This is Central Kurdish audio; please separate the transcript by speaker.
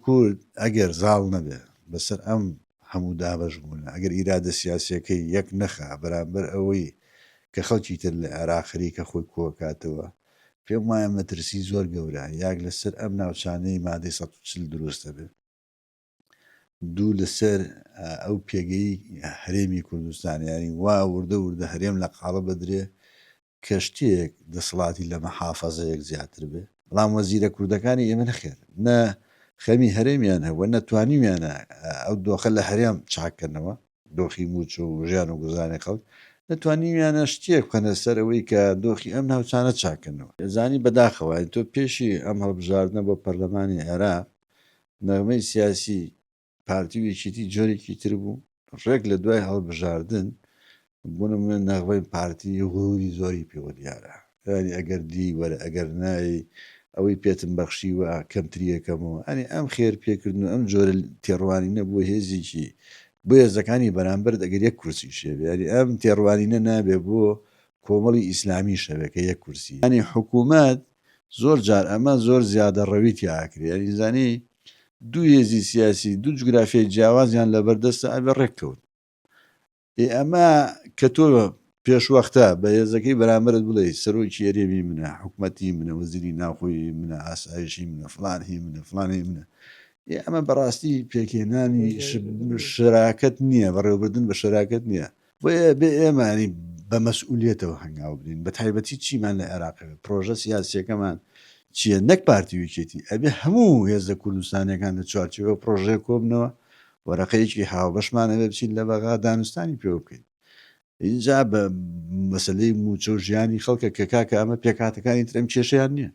Speaker 1: کورد ئەگەر زاڵ نەبێ بەسەر ئەم هەموو دابەشبوونە ئەگەر ئیرادە سیاسیەکەی یەک نەخا بەرامبەر ئەوەی کە خەڵکی تر لە عێراقی کە خۆی کۆکاتەوە پێم وایە مەترسی زۆر گەورە یاک لەسەر ئەم ناوچانەی مادەی 140 دروستە بێ دوو لەسەر ئەو پێگەی هەرێمی کوردستان یانی وا وردە هەرێم لە قاڵە بەدرێ کەشتێک دەسەڵاتی لە مەحافەزەیەک زیاتر بێ بەڵام وەزیرە کوردەکانی ئێمە نەخێر نە خەمی هەرێمیان هەوە نەتوانیمیانە ئەو دۆخە لە هەرێم چاکردنەوە دۆخی موچ و ژیان و گوزانی خەڵک نەتوانیمیانە شتێک بکەنە سەر ئەوەی کە دۆخی ئەم ناوچانە چاکردنەوە زانی بەداخەوە تۆ پێشی ئەم هەڵبژاردنە بۆ پەرلەمانی عێراق نەغمەی سیاسی پارتیوێکیتی جۆرێکی تر بوو ڕێک لە دوای هەڵبژاردن بوونم من نەغمەی پارتی غوری زۆری پێوە دیارە ینی ئەگەر دی وەرە ئەگەر نایی ئەوەی پێتم بەخشی و کەمتریەکەمەوە ئەنی ئەم خێر پێکردن و ئەم جۆرە تێڕوانینە بۆ هێزێکی بۆ هێزەکانی بەرامبەر ئەگەر یەک کورسی شێبێ ینی ئەم تێڕوانینە نابێ بۆ کۆمەڵی ئیسلامی شەوێکە یەک کورسی ینی حکوومەت زۆر جار ئەمە زۆر زیادە ڕەویتی ئاکرێ ینی زانی دوو هێزی سیاسی دوو جوگرافیای جیاوازیان لەبەردەستە ئەبێ ڕێککەوت ئەمە کە تۆ پێشوەختە بە هێزەکەی بەرامبرت بڵێ سەرۆکی هەرێمی منە حکوومەتی منە وەزیری ناوخۆی منە ئاسایشی منە فڵانی منە فڵانی منە ئەمە بەڕاستی پێکێنانی شراکەت نییە بەڕێوەبردن بە شراکەت نییە بۆیە بێ ئێمانی بە مەسئولیەتەوە هەنگاو بدرین بە تایبەتی چیمان لە عێراقەوە پرۆژە سیاسیەکەمان چییە نەک پارتیویکێتی ئەبێ هەموو هێزە کوردستانەکان لە چوارچێوە پرۆژەیە کۆبنەوە وەرەقەیەکی هاوبەشمانەوێ بچین لە بەغا دانوستانی پێوە بکەین اینجا بە مەسلەی موچە و ژیانی خەڵکە کە کاکە ئەمە پێکاتەکانی ترم کێشەیان نییە.